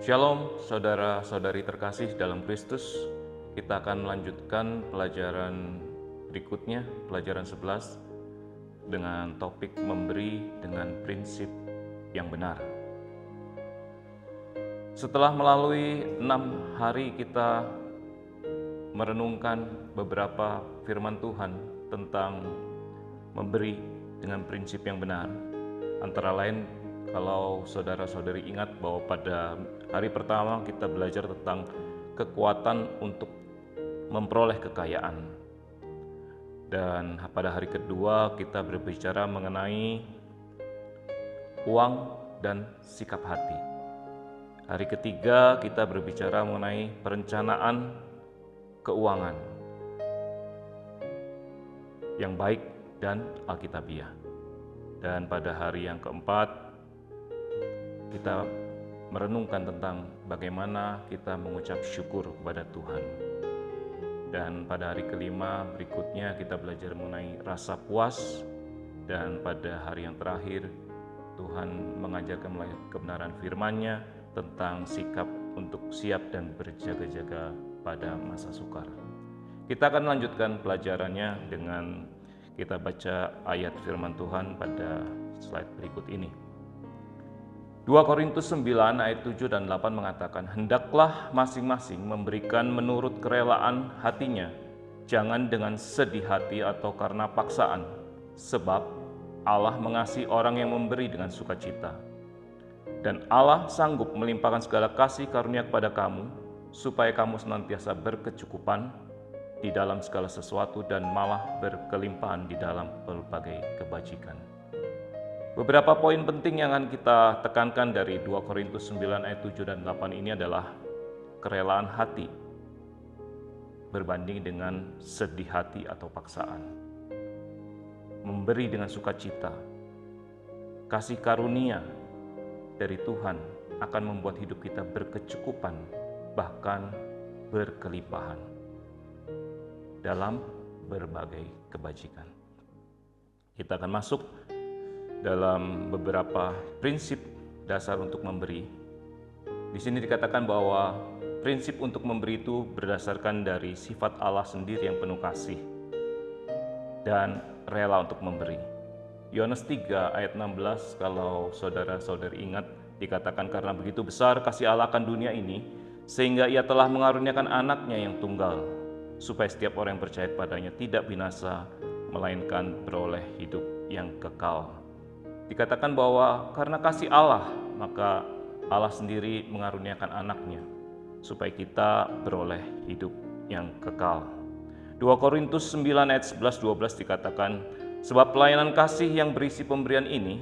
Shalom saudara-saudari terkasih dalam Kristus. Kita akan melanjutkan pelajaran berikutnya, pelajaran 11 dengan topik memberi dengan prinsip yang benar. Setelah melalui 6 hari kita merenungkan beberapa firman Tuhan tentang memberi dengan prinsip yang benar. Antara lain, kalau saudara-saudari ingat bahwa pada hari pertama kita belajar tentang kekuatan untuk memperoleh kekayaan. Dan pada hari kedua kita berbicara mengenai uang dan sikap hati. Hari ketiga kita berbicara mengenai perencanaan keuangan yang baik dan alkitabiah. Dan pada hari yang keempat kita merenungkan tentang bagaimana kita mengucap syukur kepada Tuhan. Dan pada hari kelima berikutnya kita belajar mengenai rasa puas. Dan pada hari yang terakhir Tuhan mengajarkan melalui kebenaran firman-Nya tentang sikap untuk siap dan berjaga-jaga pada masa sukar. Kita akan lanjutkan pelajarannya dengan kita baca ayat firman Tuhan pada slide berikut ini. 2 Korintus 9 ayat 7 dan 8 mengatakan, "Hendaklah masing-masing memberikan menurut kerelaan hatinya, jangan dengan sedih hati atau karena paksaan, sebab Allah mengasihi orang yang memberi dengan sukacita. Dan Allah sanggup melimpahkan segala kasih karunia kepada kamu, supaya kamu senantiasa berkecukupan di dalam segala sesuatu dan malah berkelimpahan di dalam berbagai kebajikan." Beberapa poin penting yang akan kita tekankan dari 2 Korintus 9 ayat 7 dan 8 ini adalah kerelaan hati berbanding dengan sedih hati atau paksaan. Memberi dengan sukacita. Kasih karunia dari Tuhan akan membuat hidup kita berkecukupan, bahkan berkelimpahan dalam berbagai kebajikan. Kita akan masuk dalam beberapa prinsip dasar untuk memberi. Di sini dikatakan bahwa prinsip untuk memberi itu berdasarkan dari sifat Allah sendiri yang penuh kasih dan rela untuk memberi. Yohanes 3 ayat 16, kalau saudara-saudari ingat, dikatakan karena begitu besar kasih Allah akan dunia ini, sehingga Ia telah mengaruniakan anaknya yang tunggal, supaya setiap orang yang percaya padanya tidak binasa, melainkan beroleh hidup yang kekal. Dikatakan bahwa karena kasih Allah, maka Allah sendiri mengaruniakan anaknya, supaya kita beroleh hidup yang kekal. 2 Korintus 9 ayat 11-12 dikatakan, sebab pelayanan kasih yang berisi pemberian ini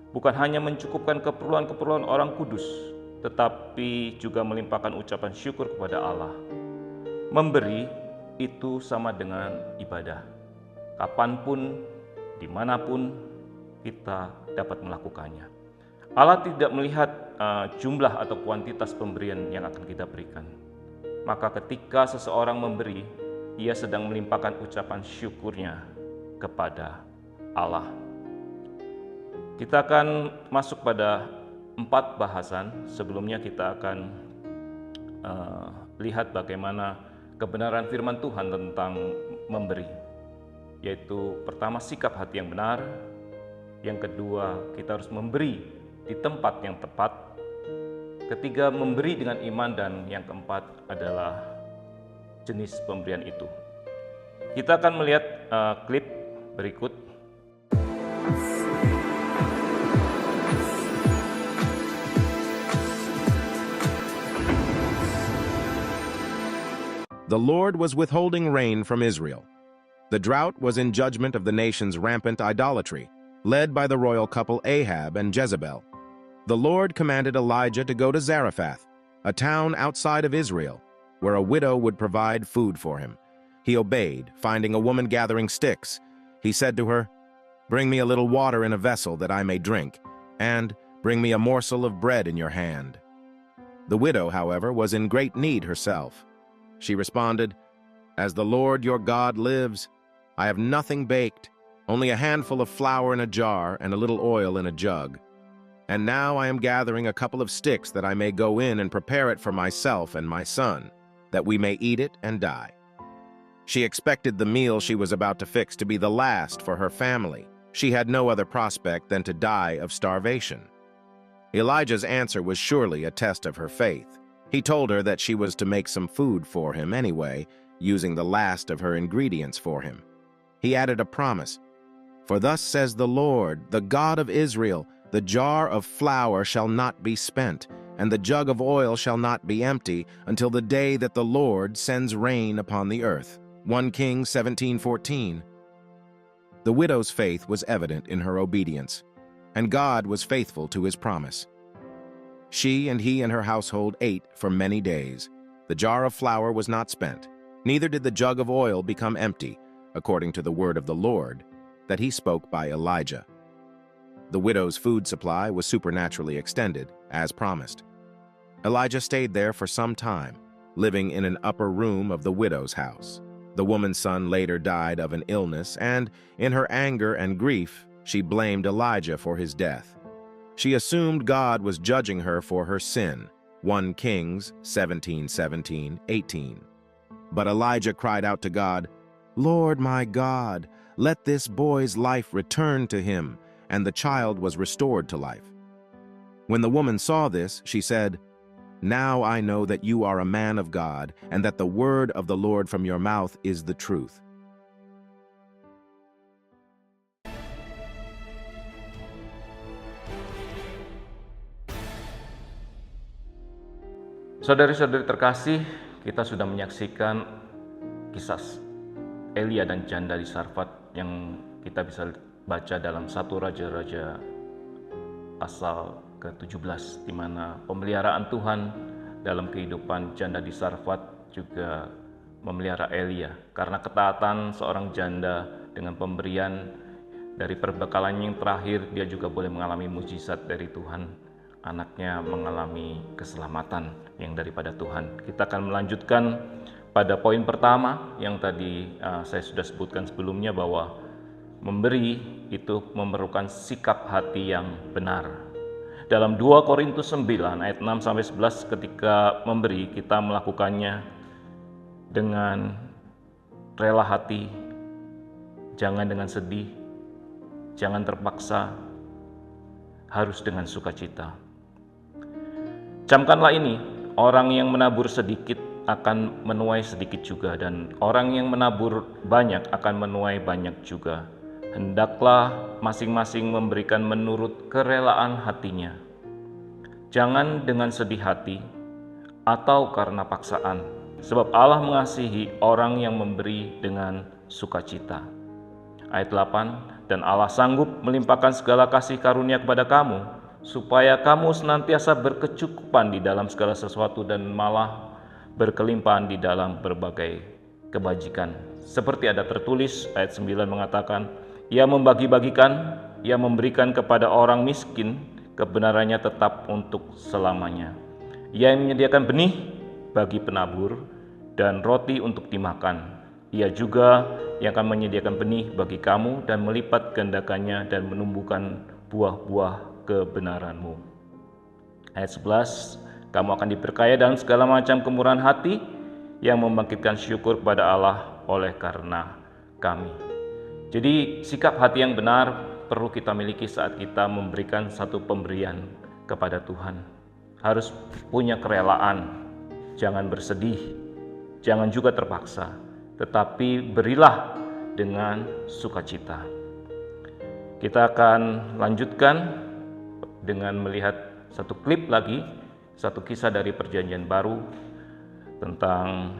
bukan hanya mencukupkan keperluan-keperluan orang kudus, tetapi juga melimpahkan ucapan syukur kepada Allah. Memberi itu sama dengan ibadah. Kapanpun, dimanapun, kita dapat melakukannya. Allah tidak melihat jumlah atau kuantitas pemberian yang akan kita berikan. Maka ketika seseorang memberi, ia sedang melimpahkan ucapan syukurnya kepada Allah. Kita akan masuk pada 4 bahasan. Sebelumnya kita akan lihat bagaimana kebenaran firman Tuhan tentang memberi. Yaitu pertama, sikap hati yang benar. Yang kedua, kita harus memberi di tempat yang tepat. Ketiga, memberi dengan iman. Dan yang keempat adalah jenis pemberian itu. Kita akan melihat klip berikut. The Lord was withholding rain from Israel. The drought was in judgment of the nation's rampant idolatry, led by the royal couple Ahab and Jezebel. The Lord commanded Elijah to go to Zarephath, a town outside of Israel, where a widow would provide food for him. He obeyed, finding a woman gathering sticks. He said to her, "Bring me a little water in a vessel that I may drink, and bring me a morsel of bread in your hand." The widow, however, was in great need herself. She responded, "As the Lord your God lives, I have nothing baked, only a handful of flour in a jar and a little oil in a jug. And now I am gathering a couple of sticks that I may go in and prepare it for myself and my son, that we may eat it and die." She expected the meal she was about to fix to be the last for her family. She had no other prospect than to die of starvation. Elijah's answer was surely a test of her faith. He told her that she was to make some food for him anyway, using the last of her ingredients for him. He added a promise, "For thus says the Lord, the God of Israel, the jar of flour shall not be spent, and the jug of oil shall not be empty, until the day that the Lord sends rain upon the earth." 1 Kings 17:14. The widow's faith was evident in her obedience, and God was faithful to his promise. She and he and her household ate for many days. The jar of flour was not spent, neither did the jug of oil become empty, according to the word of the Lord that he spoke by Elijah. The widow's food supply was supernaturally extended, as promised. Elijah stayed there for some time, living in an upper room of the widow's house. The woman's son later died of an illness, and, in her anger and grief, she blamed Elijah for his death. She assumed God was judging her for her sin, 1 Kings 17:17-18. But Elijah cried out to God, "Lord my God, let this boy's life return to him," and the child was restored to life. When the woman saw this, she said, "Now I know that you are a man of God, and that the word of the Lord from your mouth is the truth." Saudari-saudari terkasih, kita sudah menyaksikan kisah Elia dan janda di Sarfat yang kita bisa baca dalam 1 Raja-Raja pasal ke-17, di mana pemeliharaan Tuhan dalam kehidupan janda di Sarfat juga memelihara Elia. Karena ketaatan seorang janda dengan pemberian dari perbekalannya yang terakhir, dia juga boleh mengalami mujizat dari Tuhan. Anaknya mengalami keselamatan yang daripada Tuhan. Kita akan melanjutkan pada poin pertama yang tadi saya sudah sebutkan sebelumnya, bahwa memberi itu memerlukan sikap hati yang benar. Dalam 2 Korintus 9 ayat 6-11, ketika memberi kita melakukannya dengan rela hati, jangan dengan sedih, jangan terpaksa, harus dengan sukacita. Camkanlah ini, orang yang menabur sedikit akan menuai sedikit juga, dan orang yang menabur banyak akan menuai banyak juga. Hendaklah masing-masing memberikan menurut kerelaan hatinya, jangan dengan sedih hati atau karena paksaan, sebab Allah mengasihi orang yang memberi dengan sukacita. Ayat 8, dan Allah sanggup melimpahkan segala kasih karunia kepada kamu, supaya kamu senantiasa berkecukupan di dalam segala sesuatu dan malah berkelimpahan di dalam berbagai kebajikan. Seperti ada tertulis, ayat 9 mengatakan, Ia membagi-bagikan, Ia memberikan kepada orang miskin, kebenarannya tetap untuk selamanya. Ia yang menyediakan benih bagi penabur dan roti untuk dimakan. Ia juga yang akan menyediakan benih bagi kamu dan melipat gandakannya dan menumbuhkan buah-buah kebenaranmu. Ayat 11, kamu akan diperkaya dalam segala macam kemurahan hati yang membangkitkan syukur kepada Allah oleh karena kami. Jadi sikap hati yang benar perlu kita miliki saat kita memberikan satu pemberian kepada Tuhan. Harus punya kerelaan, jangan bersedih, jangan juga terpaksa, tetapi berilah dengan sukacita. Kita akan lanjutkan dengan melihat satu klip lagi, satu kisah dari Perjanjian Baru tentang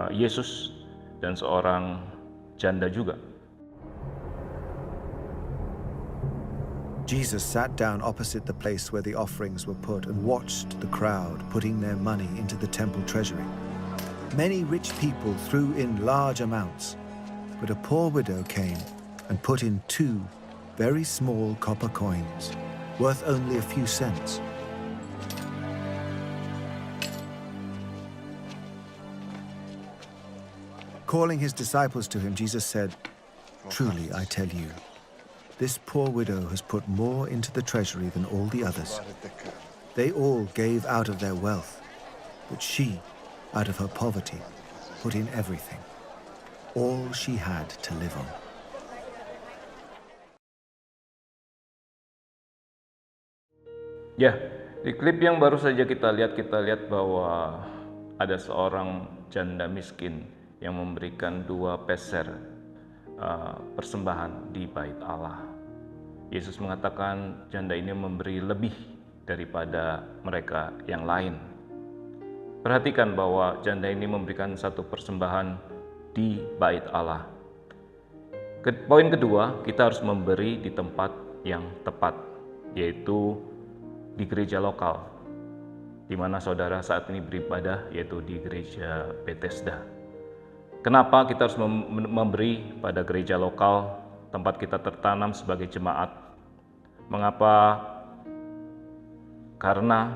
Yesus dan seorang janda juga. Jesus sat down opposite the place where the offerings were put and watched the crowd putting their money into the temple treasury. Many rich people threw in large amounts, but a poor widow came and put in 2 very small copper coins, worth only a few cents. Calling his disciples to him, Jesus said, "Truly I tell you, This poor widow has put more into the treasury than all the others. They all gave out of their wealth, but she, out of her poverty, put in everything, all she had to live on. Ya, di klip yang baru saja kita lihat bahwa ada seorang janda miskin yang memberikan 2 peser persembahan di bait Allah. Yesus mengatakan janda ini memberi lebih daripada mereka yang lain. Perhatikan bahwa janda ini memberikan 1 persembahan di bait Allah. Poin kedua, kita harus memberi di tempat yang tepat, yaitu di gereja lokal, di mana saudara saat ini beribadah, yaitu di gereja Bethesda. Kenapa kita harus memberi pada gereja lokal, tempat kita tertanam sebagai jemaat? Mengapa? Karena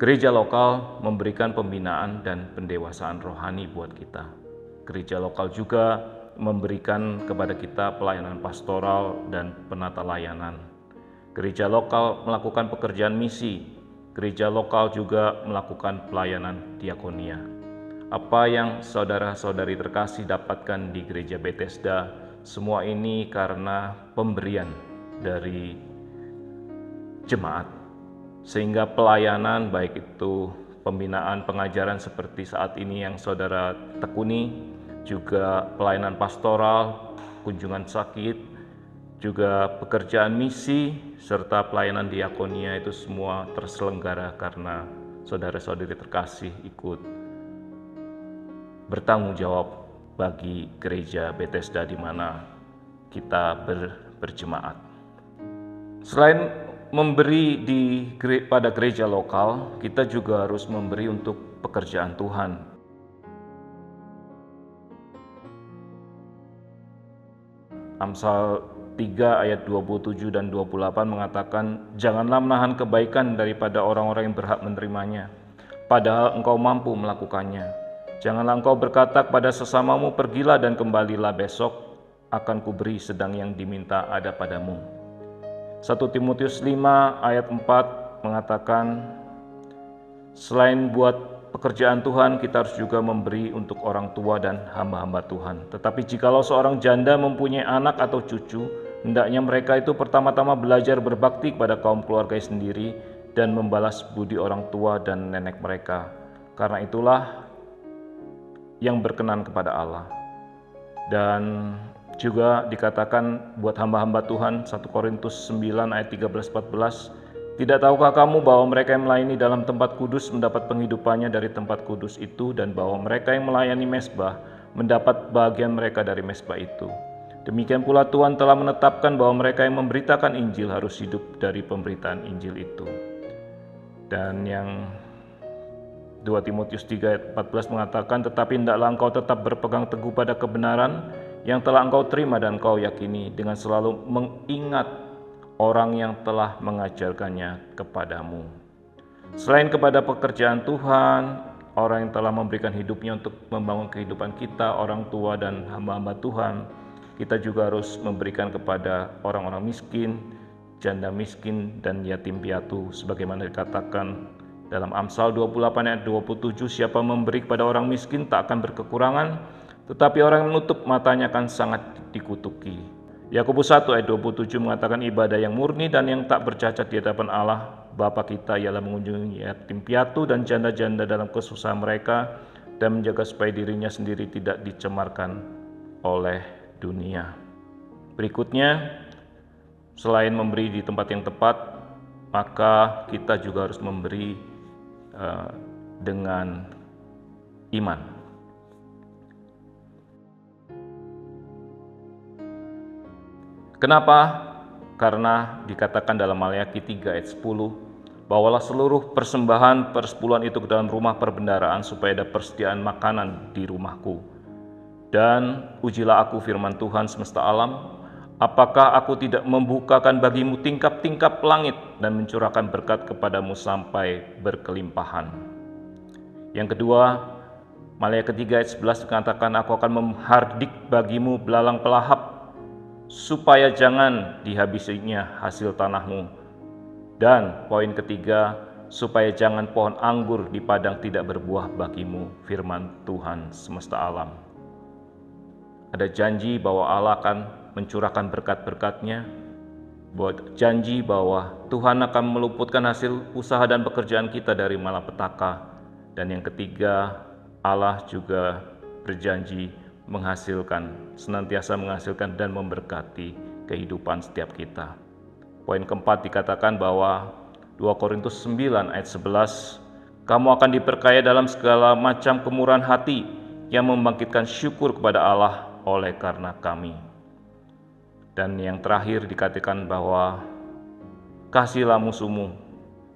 gereja lokal memberikan pembinaan dan pendewasaan rohani buat kita. Gereja lokal juga memberikan kepada kita pelayanan pastoral dan penata layanan. Gereja lokal melakukan pekerjaan misi. Gereja lokal juga melakukan pelayanan diakonia. Apa yang saudara-saudari terkasih dapatkan di gereja Bethesda, semua ini karena pemberian dari jemaat. Sehingga pelayanan, baik itu pembinaan, pengajaran seperti saat ini yang saudara tekuni, juga pelayanan pastoral, kunjungan sakit, juga pekerjaan misi, serta pelayanan diakonia, itu semua terselenggara karena saudara-saudari terkasih ikut bertanggung jawab bagi gereja Bethesda di mana kita berjemaat. Selain memberi pada gereja lokal, kita juga harus memberi untuk pekerjaan Tuhan. Amsal 3 ayat 27 dan 28 mengatakan, "Janganlah menahan kebaikan daripada orang-orang yang berhak menerimanya, padahal engkau mampu melakukannya. Janganlah engkau berkata kepada sesamamu, pergilah dan kembalilah besok, akan kuberi sedang yang diminta ada padamu." 1 Timotius 5 ayat 4 mengatakan, selain buat pekerjaan Tuhan, kita harus juga memberi untuk orang tua dan hamba-hamba Tuhan. Tetapi jikalau seorang janda mempunyai anak atau cucu, hendaknya mereka itu pertama-tama belajar berbakti kepada kaum keluarga sendiri dan membalas budi orang tua dan nenek mereka. Karena itulah yang berkenan kepada Allah. Dan juga dikatakan buat hamba-hamba Tuhan, 1 Korintus 9 ayat 13-14, "Tidak tahukah kamu bahwa mereka yang melayani dalam tempat kudus mendapat penghidupannya dari tempat kudus itu, dan bahwa mereka yang melayani mezbah mendapat bagian mereka dari mezbah itu. Demikian pula Tuhan telah menetapkan bahwa mereka yang memberitakan Injil harus hidup dari pemberitaan Injil itu." Dan yang 2 Timotius 3 ayat 14 mengatakan, "Tetapi hendaklah engkau tetap berpegang teguh pada kebenaran yang telah engkau terima dan engkau yakini, dengan selalu mengingat orang yang telah mengajarkannya kepadamu." Selain kepada pekerjaan Tuhan, orang yang telah memberikan hidupnya untuk membangun kehidupan kita, orang tua dan hamba-hamba Tuhan, kita juga harus memberikan kepada orang-orang miskin, janda miskin, dan yatim piatu, sebagaimana dikatakan dalam Amsal 28 ayat 27, "Siapa memberi kepada orang miskin tak akan berkekurangan, tetapi orang yang menutup matanya akan sangat dikutuki." Yakobus 1 ayat 27 mengatakan, "Ibadah yang murni dan yang tak bercacat di hadapan Allah Bapa kita ialah mengunjungi yatim piatu dan janda-janda dalam kesusahan mereka, dan menjaga supaya dirinya sendiri tidak dicemarkan oleh dunia." Berikutnya, selain memberi di tempat yang tepat, maka kita juga harus memberi dengan iman. Kenapa? Karena dikatakan dalam Maleakhi 3 ayat 10, "Bawalah seluruh persembahan persepuluhan itu ke dalam rumah perbendaharaan supaya ada persediaan makanan di rumahku. Dan ujilah aku, firman Tuhan semesta alam, apakah aku tidak membukakan bagimu tingkap-tingkap langit dan mencurahkan berkat kepadamu sampai berkelimpahan." Yang kedua, Maleakhi 3 ayat 11 mengatakan, "Aku akan menghardik bagimu belalang pelahap supaya jangan dihabisinya hasil tanahmu. Dan poin ketiga, supaya jangan pohon anggur di padang tidak berbuah bagimu, firman Tuhan semesta alam. Ada janji bahwa Allah akan mencurahkan berkat-berkat-Nya, janji bahwa Tuhan akan meluputkan hasil usaha dan pekerjaan kita dari malapetaka. Dan yang ketiga, Allah juga berjanji senantiasa menghasilkan dan memberkati kehidupan setiap kita. Poin keempat dikatakan bahwa 2 Korintus 9 ayat 11, kamu akan diperkaya dalam segala macam kemurahan hati yang membangkitkan syukur kepada Allah oleh karena kami. Dan yang terakhir dikatakan bahwa kasihilah musuhmu,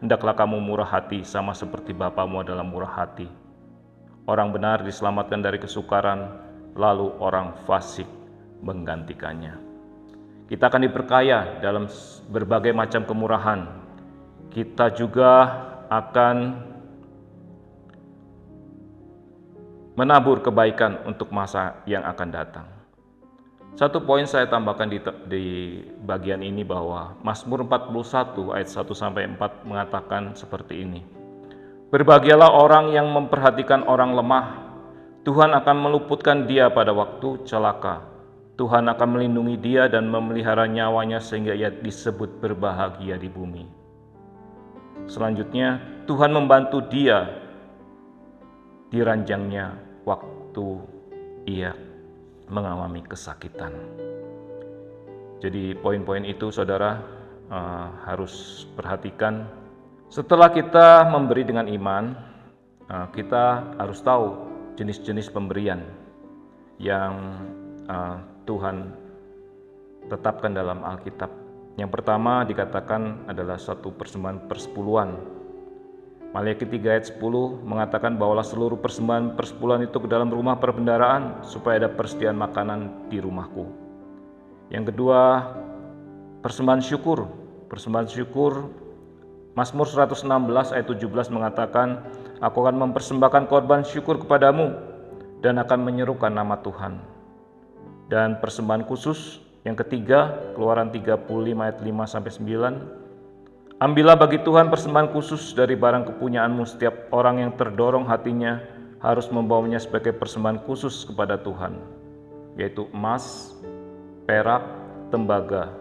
hendaklah kamu murah hati sama seperti Bapamu adalah murah hati. Orang benar diselamatkan dari kesukaran, lalu orang fasik menggantikannya. Kita akan diperkaya dalam berbagai macam kemurahan. Kita juga akan menabur kebaikan untuk masa yang akan datang. Satu poin saya tambahkan di bagian ini bahwa Mazmur 41 ayat 1-4 mengatakan seperti ini. Berbahagialah orang yang memperhatikan orang lemah. Tuhan akan meluputkan dia pada waktu celaka. Tuhan akan melindungi dia dan memelihara nyawanya sehingga ia disebut berbahagia di bumi. Selanjutnya, Tuhan membantu dia di ranjangnya waktu ia mengalami kesakitan. Jadi poin-poin itu saudara harus perhatikan. Setelah kita memberi dengan iman, kita harus tahu jenis-jenis pemberian yang Tuhan tetapkan dalam Alkitab. Yang pertama dikatakan adalah satu persembahan persepuluhan. Maliaki 3 ayat 10 mengatakan bahwa seluruh persembahan persepuluhan itu ke dalam rumah perbendaharaan supaya ada persediaan makanan di rumahku. Yang kedua, persembahan syukur. Persembahan syukur, Mazmur 116 ayat 17 mengatakan, aku akan mempersembahkan korban syukur kepadamu dan akan menyerukan nama Tuhan. Dan persembahan khusus yang ketiga, Keluaran 35 ayat 5-9. Ambillah bagi Tuhan persembahan khusus dari barang kepunyaanmu. Setiap orang yang terdorong hatinya harus membawanya sebagai persembahan khusus kepada Tuhan, yaitu emas, perak, tembaga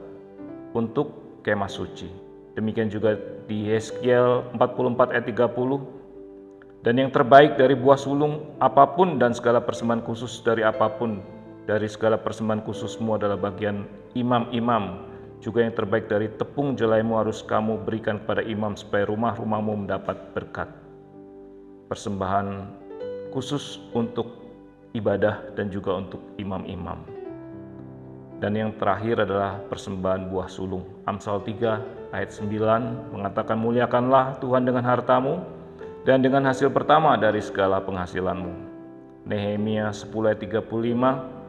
untuk kemah suci. Demikian juga di Yeskiel 44 ayat 30. Dan yang terbaik dari buah sulung apapun dan segala persembahan khusus dari apapun dari segala persembahan khususmu adalah bagian imam-imam. Juga yang terbaik dari tepung jelaimu harus kamu berikan kepada imam supaya rumah-rumahmu mendapat berkat. Persembahan khusus untuk ibadah dan juga untuk imam-imam. Dan yang terakhir adalah persembahan buah sulung. Amsal 3 ayat 9 mengatakan, muliakanlah Tuhan dengan hartamu dan dengan hasil pertama dari segala penghasilanmu. Nehemia 10 ayat 35.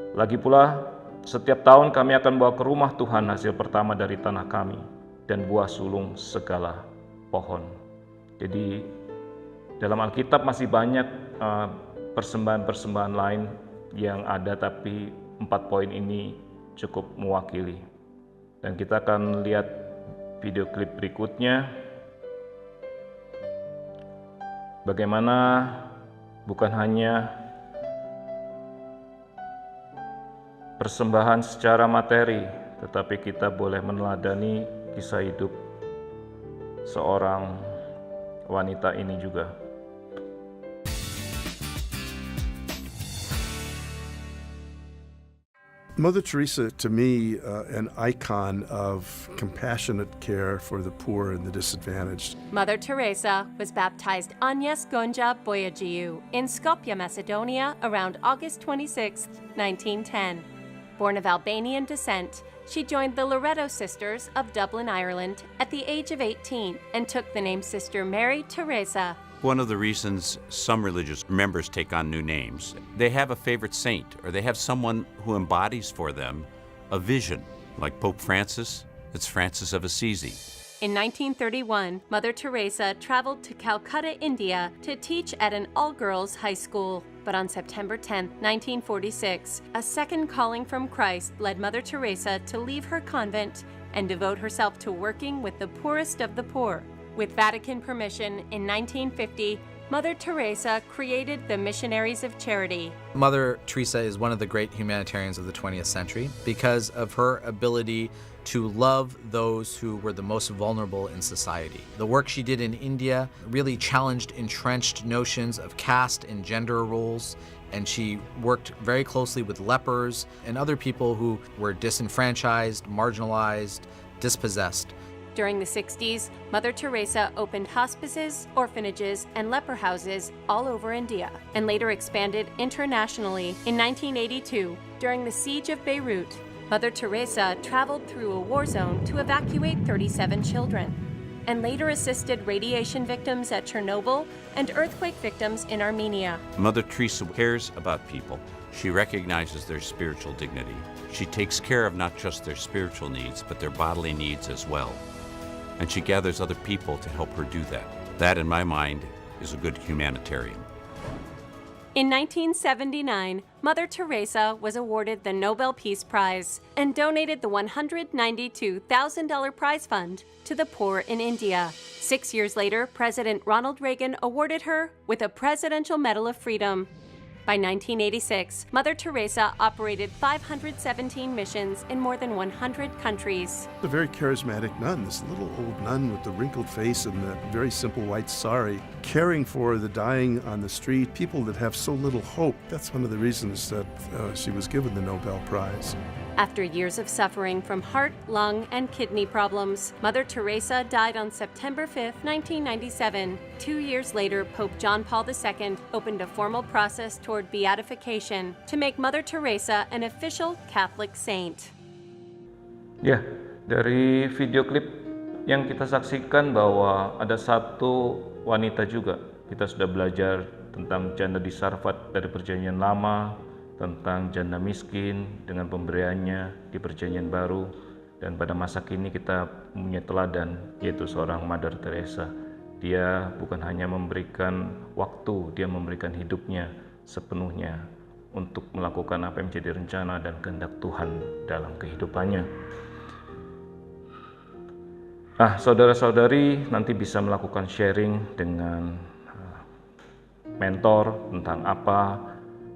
Lagi pula, setiap tahun kami akan bawa ke rumah Tuhan hasil pertama dari tanah kami dan buah sulung segala pohon. Jadi dalam Alkitab masih banyak persembahan-persembahan lain yang ada, tapi 4 poin ini cukup mewakili. Dan kita akan lihat video klip berikutnya. Bagaimana bukan hanya persembahan secara materi, tetapi kita boleh meneladani kisah hidup seorang wanita ini juga. Mother Teresa, to me, an icon of compassionate care for the poor and the disadvantaged. Mother Teresa was baptized Agnes Gonja Boyajiu in Skopje, Macedonia around August 26, 1910. Born of Albanian descent, she joined the Loreto Sisters of Dublin, Ireland at the age of 18 and took the name Sister Mary Teresa. One of the reasons some religious members take on new names, they have a favorite saint or they have someone who embodies for them a vision. Like Pope Francis, it's Francis of Assisi. In 1931, Mother Teresa traveled to Calcutta, India to teach at an all-girls high school. But on September 10, 1946, a second calling from Christ led Mother Teresa to leave her convent and devote herself to working with the poorest of the poor. With Vatican permission, in 1950, Mother Teresa created the Missionaries of Charity. Mother Teresa is one of the great humanitarians of the 20th century because of her ability to love those who were the most vulnerable in society. The work she did in India really challenged entrenched notions of caste and gender roles, and she worked very closely with lepers and other people who were disenfranchised, marginalized, dispossessed. During the 60s, Mother Teresa opened hospices, orphanages, and leper houses all over India, and later expanded internationally. In 1982, during the siege of Beirut, Mother Teresa traveled through a war zone to evacuate 37 children, and later assisted radiation victims at Chernobyl and earthquake victims in Armenia. Mother Teresa cares about people. She recognizes their spiritual dignity. She takes care of not just their spiritual needs, but their bodily needs as well. And she gathers other people to help her do that. That, in my mind, is a good humanitarian. In 1979, Mother Teresa was awarded the Nobel Peace Prize and donated the $192,000 prize fund to the poor in India. 6 years later, President Ronald Reagan awarded her with a Presidential Medal of Freedom. By 1986, Mother Teresa operated 517 missions in more than 100 countries. A very charismatic nun, this little old nun with the wrinkled face and the very simple white sari, caring for the dying on the street, people that have so little hope. That's one of the reasons that she was given the Nobel Prize. After years of suffering from heart, lung, and kidney problems, Mother Teresa died on September 5, 1997. 2 years later, Pope John Paul II opened a formal process toward beatification to make Mother Teresa an official Catholic saint. Ya, dari video klip yang kita saksikan bahwa ada satu wanita juga. Kita sudah belajar tentang janda di Sarfat dari Perjanjian Lama, tentang janda miskin dengan pemberiannya di Perjanjian Baru, dan pada masa kini kita punya teladan, yaitu seorang Mother Teresa. Dia bukan hanya memberikan waktu, dia memberikan hidupnya sepenuhnya untuk melakukan apa yang menjadi rencana dan kehendak Tuhan dalam kehidupannya. Saudara-saudari nanti bisa melakukan sharing dengan mentor tentang apa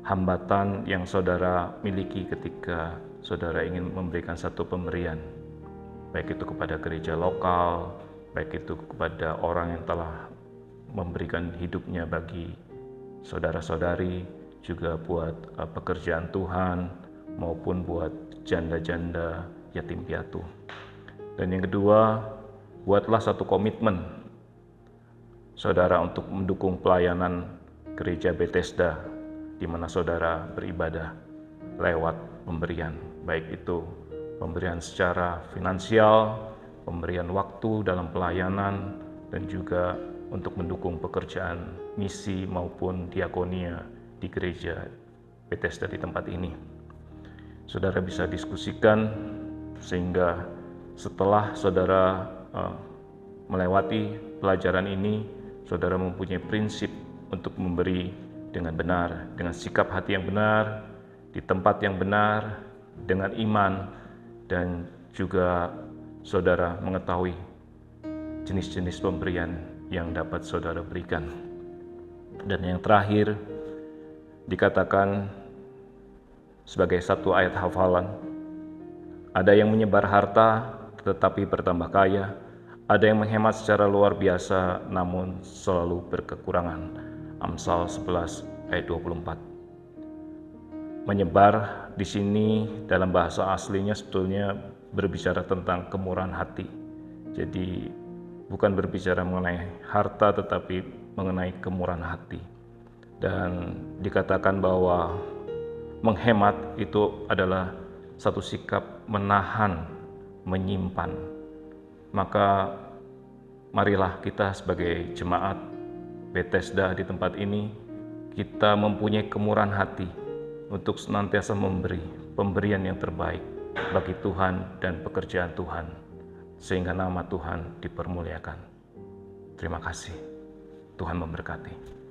hambatan yang saudara miliki ketika saudara ingin memberikan satu pemberian, baik itu kepada gereja lokal, baik itu kepada orang yang telah memberikan hidupnya bagi saudara-saudari, juga buat pekerjaan Tuhan, maupun buat janda-janda yatim piatu. Dan yang kedua, buatlah satu komitmen saudara untuk mendukung pelayanan gereja Bethesda di mana saudara beribadah lewat pemberian, baik itu pemberian secara finansial, pemberian waktu dalam pelayanan, dan juga untuk mendukung pekerjaan misi maupun diakonia di gereja Bethesda di tempat ini. Saudara bisa diskusikan sehingga setelah saudara melewati pelajaran ini, saudara mempunyai prinsip untuk memberi dengan benar, dengan sikap hati yang benar, di tempat yang benar, dengan iman, dan juga saudara mengetahui jenis-jenis pemberian yang dapat saudara berikan. Dan yang terakhir, dikatakan sebagai satu ayat hafalan, ada yang menyebar harta tetapi bertambah kaya, ada yang menghemat secara luar biasa namun selalu berkekurangan. Amsal 11 ayat 24. Menyebar di sini dalam bahasa aslinya sebetulnya berbicara tentang kemurahan hati. Jadi bukan berbicara mengenai harta tetapi mengenai kemurahan hati. Dan dikatakan bahwa menghemat itu adalah satu sikap menahan, menyimpan. Maka marilah kita sebagai jemaat Bethesda di tempat ini, kita mempunyai kemurahan hati untuk senantiasa memberi pemberian yang terbaik bagi Tuhan dan pekerjaan Tuhan, sehingga nama Tuhan dipermuliakan. Terima kasih. Tuhan memberkati.